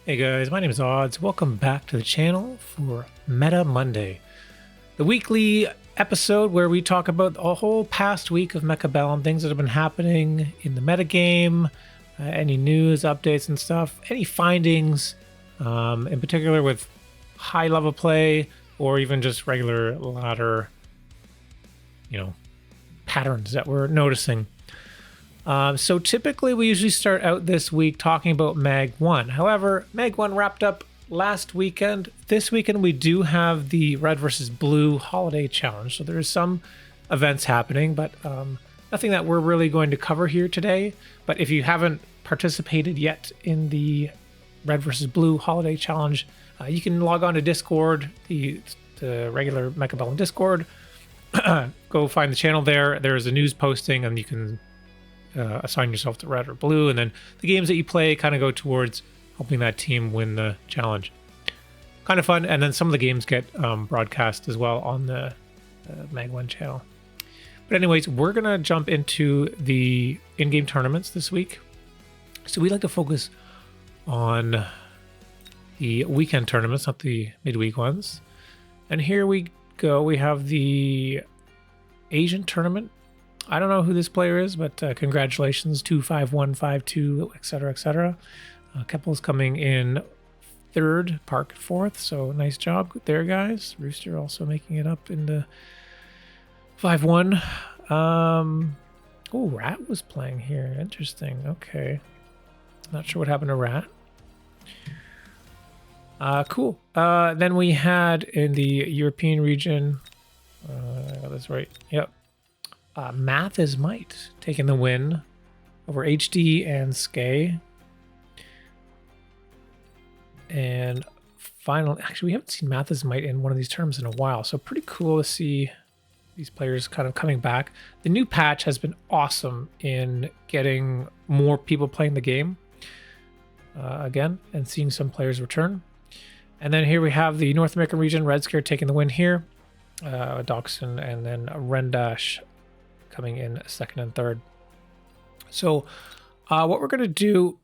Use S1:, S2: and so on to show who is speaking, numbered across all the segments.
S1: Hey guys, my name is Odds. Welcome back to the channel for Meta Monday, the weekly episode where we talk about a whole past week of Mechabellum, things that have been happening in the metagame, any news, updates, and stuff, any findings, in particular with high level play or even just regular ladder, patterns that we're noticing. So typically we usually start out this week talking about Mag 1. However, Mag 1 wrapped up last weekend. This weekend we do have the Red versus Blue Holiday Challenge. So there is some events happening, but nothing that we're really going to cover here today. But if you haven't participated yet in the Red versus Blue Holiday Challenge, you can log on to Discord, the regular Mechabellum Discord. Go find the channel there. There's a news posting and you can assign yourself to red or blue, and then the games that you play kind of go towards helping that team win the challenge. Kind of fun, and then some of the games get broadcast as well on the Mag 1 channel. But anyways, we're going to jump into the in-game tournaments this week. So we like to focus on the weekend tournaments, not the midweek ones. And here we go. We have the Asian tournament. I don't know who this player is, but congratulations, 25152, etc., etc. Keppel's coming in third, Park fourth, so nice job there, guys. Rooster also making it up into 5-1. Oh, Rat was playing here. Interesting. Okay. Not sure what happened to Rat. Cool. Then we had in the European region, I got this right. Yep. Mathismight taking the win over HD and scey. And finally, actually, we haven't seen Mathismight in one of these terms in a while, so pretty cool to see these players kind of coming back. The new patch has been awesome in getting more people playing the game again and seeing some players return. And then here we have the North American region, Red Scare taking the win here. Doxson and then Rendash coming in second and third. So what we're going to do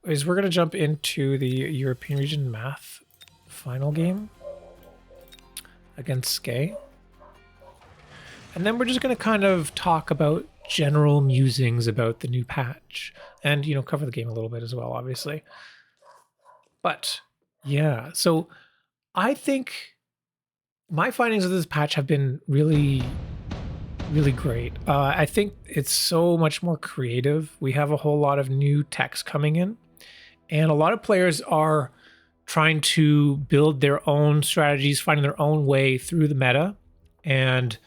S1: is we're going to jump into the European region math final game against scey. And then we're just going to kind of talk about general musings about the new patch and, cover the game a little bit as well, obviously. But yeah, so I think my findings of this patch have been really great. I think it's so much more creative. We have a whole lot of new text coming in, and a lot of players are trying to build their own strategies, finding their own way through the meta, and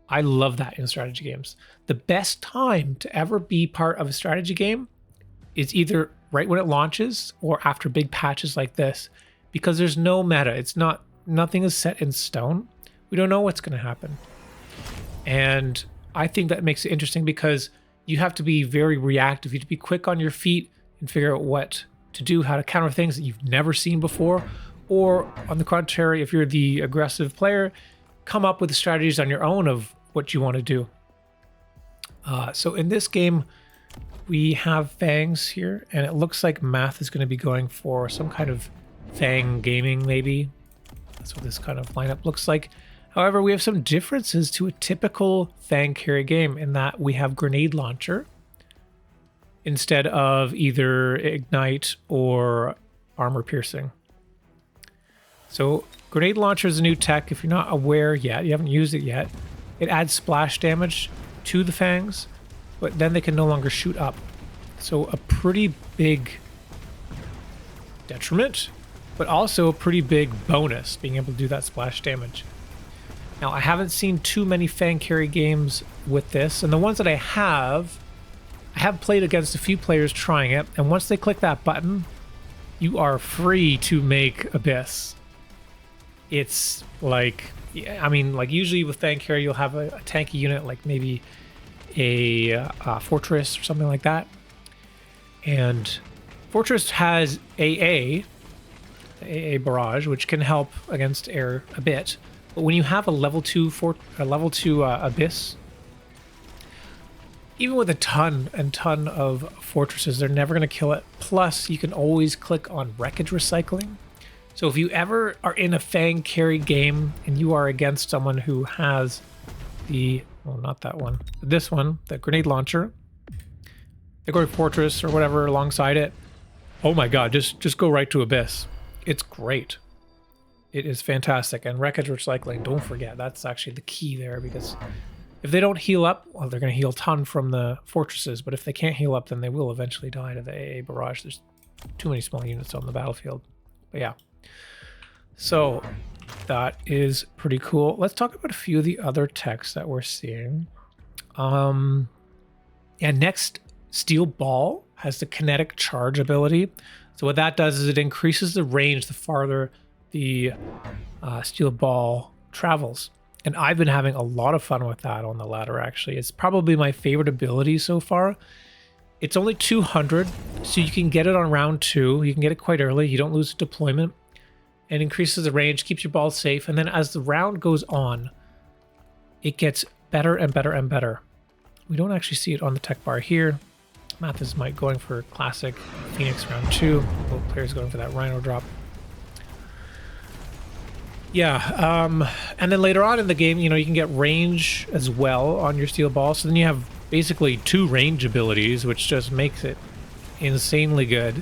S1: I love that in strategy games. The best time to ever be part of a strategy game is either right when it launches or after big patches like this, because there's no meta. Nothing is set in stone. We don't know what's going to happen. And I think that makes it interesting because you have to be very reactive. You have to be quick on your feet and figure out what to do, how to counter things that you've never seen before. Or on the contrary, if you're the aggressive player, come up with strategies on your own of what you want to do. So in this game, we have Fangs here, and it looks like Math is going to be going for some kind of Fang gaming, maybe. That's what this kind of lineup looks like. However, we have some differences to a typical Fang carry game in that we have Grenade Launcher instead of either Ignite or Armor Piercing. So Grenade Launcher is a new tech. If you're not aware yet, you haven't used it yet, it adds splash damage to the Fangs, but then they can no longer shoot up. So a pretty big detriment, but also a pretty big bonus, being able to do that splash damage. Now, I haven't seen too many Fang carry games with this, and the ones that I have played against a few players trying it, and once they click that button, you are free to make Abyss. It's like, like usually with Fang carry, you'll have a tanky unit, like maybe a Fortress or something like that. And Fortress has AA Barrage, which can help against air a bit. But when you have a level 2 Abyss, even with a ton of fortresses, they're never going to kill it. Plus, you can always click on wreckage recycling. So if you ever are in a Fang carry game and you are against someone who has the, well, not that one, but this one, the grenade launcher, they go to fortress or whatever alongside it. Oh my god, just go right to Abyss. It's great. It is fantastic. And wreckage recycling, don't forget, that's actually the key there, because if they don't heal up, well, they're going to heal a ton from the fortresses, but if they can't heal up, then they will eventually die to the AA barrage. There's too many small units on the battlefield. But yeah. So that is pretty cool. Let's talk about a few of the other techs that we're seeing. Yeah, next, Steel Ball has the kinetic charge ability. So what that does is it increases the range the farther the Steel Ball travels. And I've been having a lot of fun with that on the ladder, actually. It's probably my favorite ability so far. It's only 200, so you can get it on round 2. You can get it quite early. You don't lose deployment. It increases the range, keeps your ball safe. And then as the round goes on, it gets better and better and better. We don't actually see it on the tech bar here. Mathismight going for classic Phoenix round 2. Both players going for that Rhino drop. Yeah, and then later on in the game, you know, you can get range as well on your Steel Ball. So then you have basically 2 range abilities, which just makes it insanely good.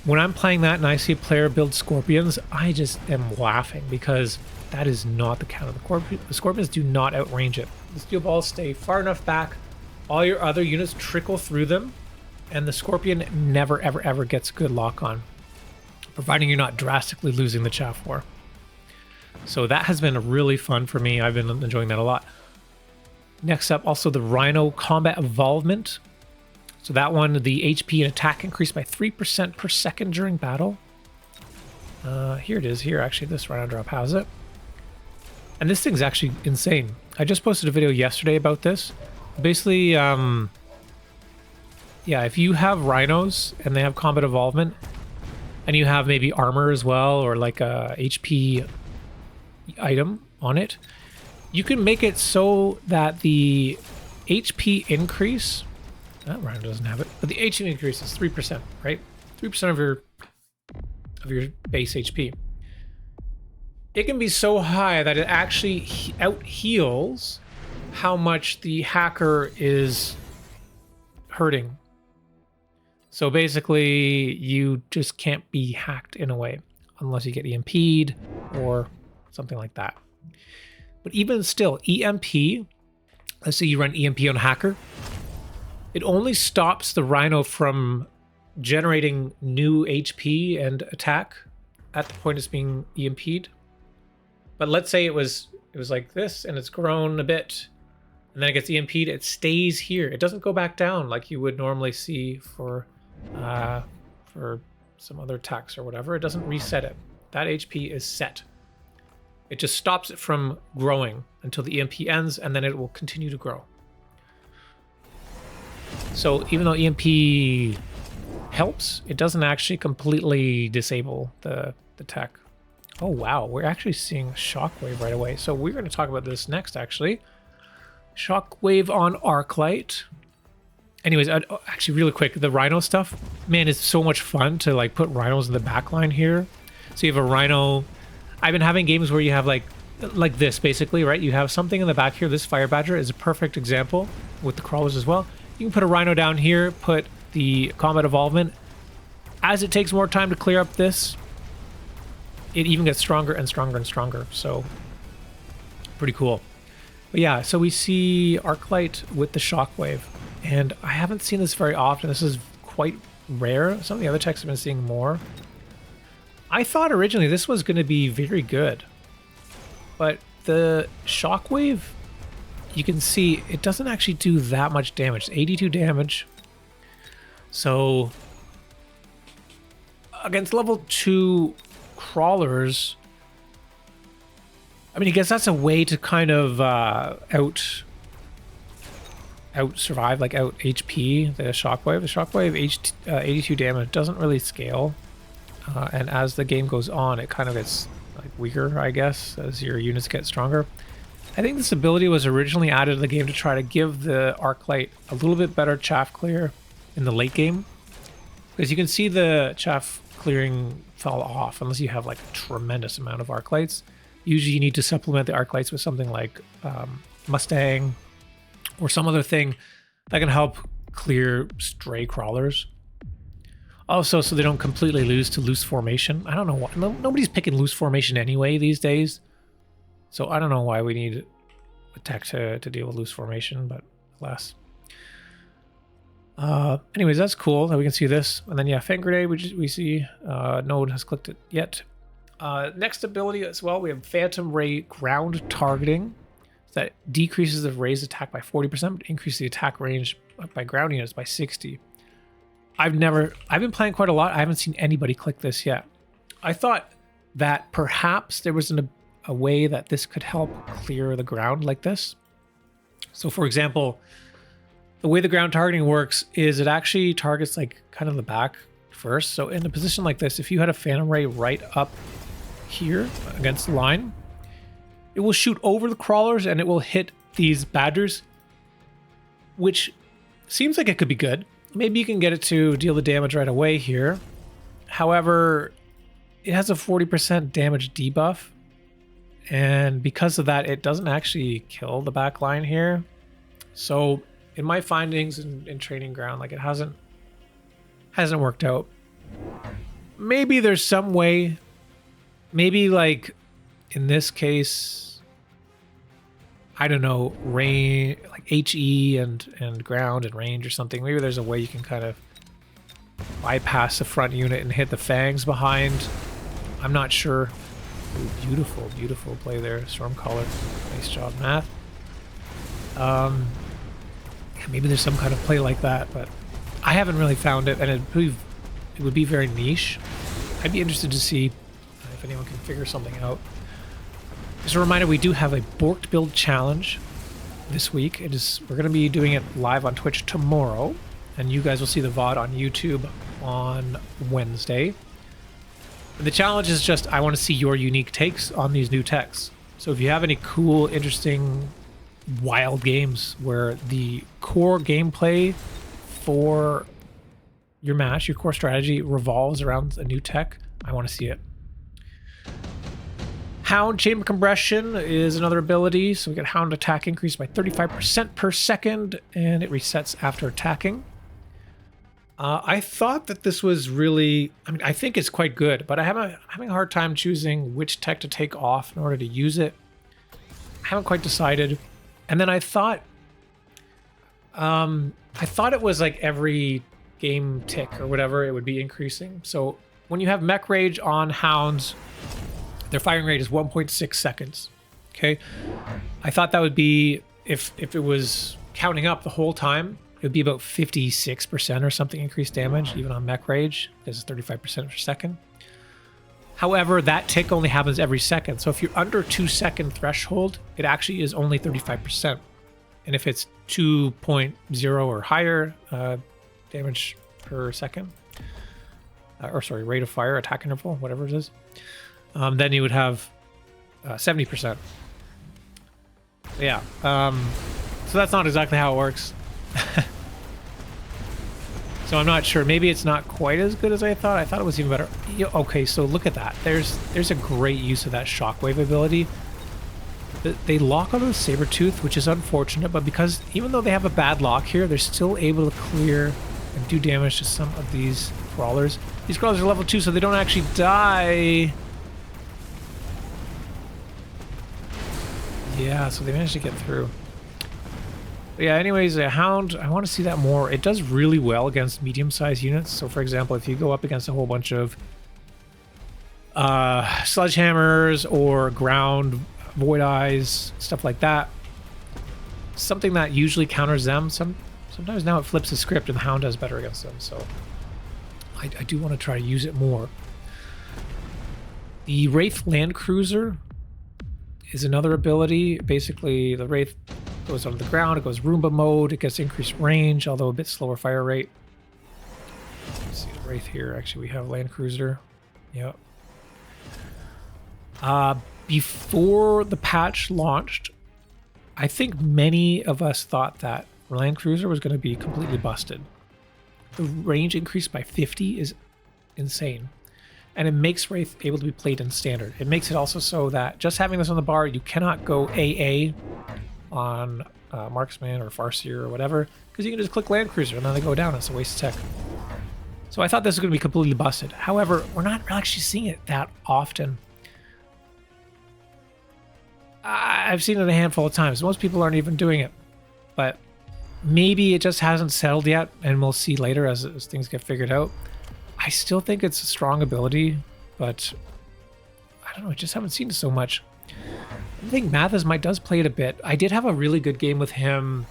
S1: When I'm playing that and I see a player build Scorpions, I just am laughing, because that is not the count. The Scorpions do not outrange it. The Steel Balls stay far enough back, all your other units trickle through them, and the Scorpion never, ever, ever gets a good lock on, providing you're not drastically losing the chaff war. So that has been really fun for me. I've been enjoying that a lot. Next up, also the Rhino Combat Evolvement. So that one, the HP and attack increased by 3% per second during battle. Here it is. Here, actually, this Rhino drop has it. And this thing's actually insane. I just posted a video yesterday about this. Basically, yeah, if you have Rhinos and they have combat evolvement, and you have maybe armor as well, or like a HP item on it, you can make it so that the HP increase, that Rhino doesn't have it, but the HP increase is 3%, right? 3% of your base HP. It can be so high that it actually out heals how much the hacker is hurting. So basically, you just can't be hacked in a way, unless you get EMP'd or something like that. But even still, EMP, let's say you run EMP on a hacker, it only stops the Rhino from generating new HP and attack at the point it's being EMP'd. But let's say it was like this, and it's grown a bit, and then it gets EMP'd, it stays here. It doesn't go back down like you would normally see for some other attacks or whatever. It doesn't reset it. That HP is set. It just stops it from growing until the EMP ends, and then it will continue to grow. So even though EMP helps, it doesn't actually completely disable the tech. Oh wow, we're actually seeing Shockwave right away. So we're going to talk about this next, actually. Shockwave on Arclight. Anyways, actually really quick, the Rhino stuff, man, it's so much fun to like put Rhinos in the backline here. So you have a Rhino. I've been having games where you have like this basically, right? You have something in the back here. This Fire Badger is a perfect example with the crawlers as well. You can put a Rhino down here, put the combat evolvement. As it takes more time to clear up this, it even gets stronger and stronger and stronger. So pretty cool. But yeah, so we see Arclight with the Shockwave, and I haven't seen this very often. This is quite rare. Some of the other techs have been seeing more. I thought originally this was going to be very good, but the Shockwave, you can see it doesn't actually do that much damage. It's 82 damage. So against level 2 crawlers, I mean, I guess that's a way to kind of out survive, like out HP the Shockwave. The Shockwave 82 damage doesn't really scale, and as the game goes on, it kind of gets like weaker, I guess, as your units get stronger. I think this ability was originally added to the game to try to give the Arclight a little bit better chaff clear in the late game. Because you can see the chaff clearing fell off unless you have like a tremendous amount of Arclights. Usually you need to supplement the Arclights with something like Mustang or some other thing that can help clear stray crawlers. Also, so they don't completely lose to loose formation. I don't know why. Nobody's picking loose formation anyway these days. So I don't know why we need attack to deal with loose formation, but alas. Anyways, that's cool that we can see this. And then, yeah, Fan Grenade, we see Node has clicked it yet. Next ability as well, we have Phantom Ray Ground Targeting. That decreases the ray's attack by 40%, but increases the attack range by ground units by 60. I've been playing quite a lot. I haven't seen anybody click this yet. I thought that perhaps there was a way that this could help clear the ground like this. So for example, the way the ground targeting works is it actually targets like kind of the back first. So in a position like this, if you had a Phantom Ray right up here against the line, it will shoot over the crawlers and it will hit these badgers, which seems like it could be good. Maybe you can get it to deal the damage right away here. However, it has a 40% damage debuff. And because of that, it doesn't actually kill the back line here. So in my findings in Training Ground, like it hasn't worked out. Maybe there's some way, maybe like in this case, I don't know, rain, like HE and ground and range or something. Maybe there's a way you can kind of bypass the front unit and hit the fangs behind. I'm not sure. Ooh, beautiful, beautiful play there, Stormcaller. Nice job, Math. Maybe there's some kind of play like that, but I haven't really found it, and it would be very niche. I'd be interested to see if anyone can figure something out. Just a reminder, we do have a Borked build challenge this week. We're going to be doing it live on Twitch tomorrow, and you guys will see the VOD on YouTube on Wednesday. And the challenge is just, I want to see your unique takes on these new techs. So if you have any cool, interesting, wild games where the core gameplay for your match, your core strategy revolves around a new tech, I want to see it. Hound Chamber Compression is another ability. So we get Hound attack increased by 35% per second, and it resets after attacking. I thought that this was really, I think it's quite good, but I'm having a hard time choosing which tech to take off in order to use it. I haven't quite decided. And then I thought it was like every game tick or whatever, it would be increasing. So when you have Mech Rage on Hounds, their firing rate is 1.6 seconds. Okay. I thought that would be, if it was counting up the whole time, it would be about 56% or something increased damage, even on Mech Rage. This is 35% per second. However, that tick only happens every second. So if you're under 2 second threshold, it actually is only 35%. And if it's 2.0 or higher damage per second, rate of fire, attack interval, whatever it is, then you would have 70%. Yeah. So that's not exactly how it works. So I'm not sure. Maybe it's not quite as good as I thought. I thought it was even better. Okay, so look at that. There's a great use of that shockwave ability. They lock onto the Sabertooth, which is unfortunate, but because even though they have a bad lock here, they're still able to clear and do damage to some of these crawlers. These crawlers are level 2, so they don't actually die. Yeah, so they managed to get through. But yeah, anyways, a Hound, I want to see that more. It does really well against medium-sized units. So for example, if you go up against a whole bunch of sledgehammers or ground void eyes, stuff like that, something that usually counters them, sometimes now it flips the script and the Hound does better against them. So I do want to try to use it more. The Wraith Land Cruiser is another ability. Basically, the Wraith goes onto the ground, it goes Roomba mode, it gets increased range, although a bit slower fire rate. Let's see the Wraith here. Actually, we have Land Cruiser. Yep. Before the patch launched, I think many of us thought that Land Cruiser was going to be completely busted. The range increase by 50 is insane. And it makes Wraith able to be played in standard. It makes it also so that just having this on the bar, you cannot go AA on Marksman or Farseer or whatever, because you can just click Land Cruiser and then they go down. It's a waste of tech. So I thought this was going to be completely busted. However, we're not actually seeing it that often. I've seen it a handful of times. Most people aren't even doing it. But maybe it just hasn't settled yet, and we'll see later as things get figured out. I still think it's a strong ability, but I don't know, I just haven't seen it so much. I think Mathismight does play it a bit. I did have a really good game with him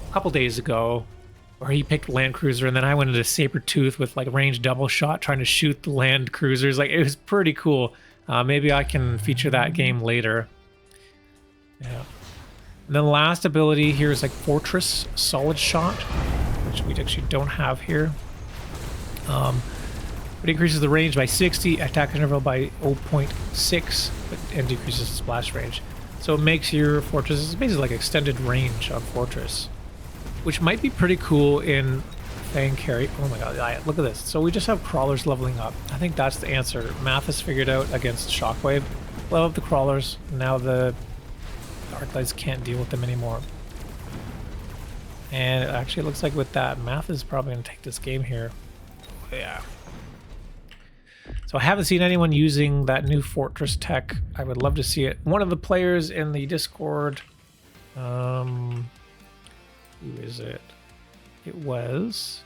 S1: a couple days ago, where he picked Land Cruiser, and then I went into Sabertooth with like range double shot trying to shoot the Land Cruisers. Like, it was pretty cool. Maybe I can feature that game later. Yeah. And then the last ability here is like Fortress Solid Shot, which we actually don't have here. It increases the range by 60, attack interval by 0.6, and decreases the splash range. So it makes your Fortress, it's basically like extended range on Fortress, which might be pretty cool in Fang Carry. Oh my god, look at this. So we just have Crawlers leveling up. I think that's the answer. Math has figured out against Shockwave. Level up the Crawlers. Now the Arclights can't deal with them anymore. And it actually looks like with that, Math is probably going to take this game here. Yeah. So I haven't seen anyone using that new Fortress tech. I would love to see it. One of the players in the Discord, who is it? It was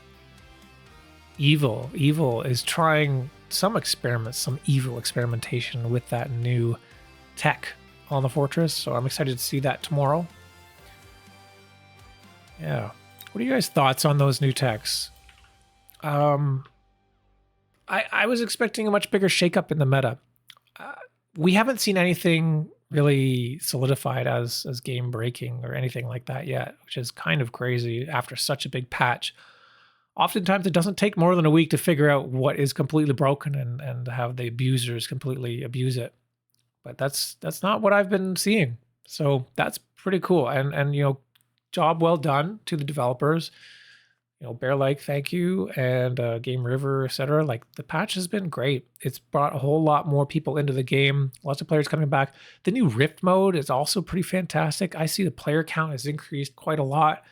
S1: Evil. Evil is trying some experiments, some evil experimentation with that new tech on the Fortress. So I'm excited to see that tomorrow. Yeah. What are you guys' thoughts on those new techs? I was expecting a much bigger shakeup in the meta. We haven't seen anything really solidified as game breaking or anything like that yet, which is kind of crazy after such a big patch. Oftentimes it doesn't take more than a week to figure out what is completely broken and have the abusers completely abuse it. But that's not what I've been seeing. So that's pretty cool. And you know, job well done to the developers. You know, Bear Like, thank you, and Game River, etc. Like, the patch has been great. It's brought a whole lot more people into the game. Lots of players coming back. The new Rift mode is also pretty fantastic. I see the player count has increased quite a lot,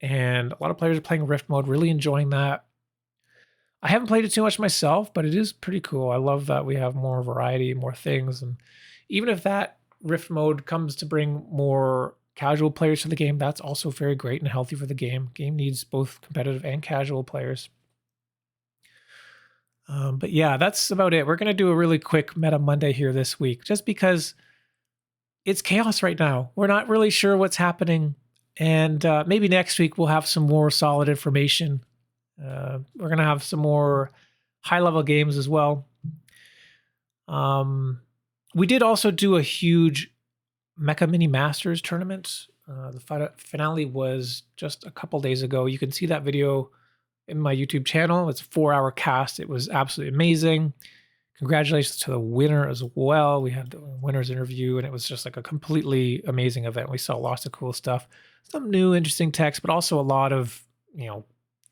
S1: and a lot of players are playing Rift mode, really enjoying that. I haven't played it too much myself, but it is pretty cool. I love that we have more variety, more things, and even if that Rift mode comes to bring more casual players to the game, that's also very great and healthy for the game. Game needs both competitive and casual players. But yeah, that's about it. We're going to do a really quick Meta Monday here this week, just because it's chaos right now. We're not really sure what's happening. And maybe next week we'll have some more solid information. We're going to have some more high-level games as well. We did also do a huge Mecha Mini Masters tournament. The finale was just a couple days ago. You can see that video in my YouTube channel. It's a 4-hour cast. It was absolutely amazing. Congratulations to the winner as well. We had the winner's interview, and it was just like a completely amazing event. We saw lots of cool stuff. Some new interesting text, but also a lot of, you know,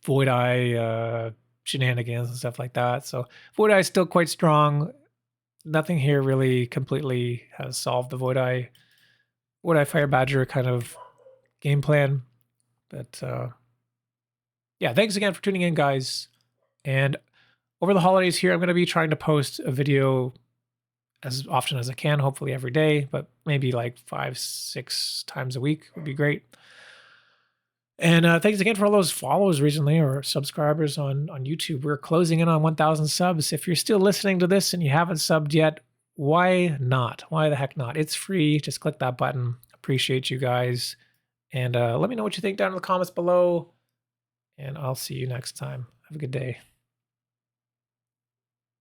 S1: Void Eye shenanigans and stuff like that. So Void Eye is still quite strong. Nothing here really completely has solved the Void Eye Fire Badger kind of game plan. But yeah, thanks again for tuning in, guys. And over the holidays here, I'm going to be trying to post a video as often as I can, hopefully every day, but maybe like 5-6 times a week would be great. And thanks again for all those follows recently, or subscribers on YouTube. We're closing in on 1,000 subs. If you're still listening to this and you haven't subbed yet, why not? Why the heck not? It's free. Just click that button. Appreciate you guys. And let me know what you think down in the comments below. And I'll see you next time. Have a good day.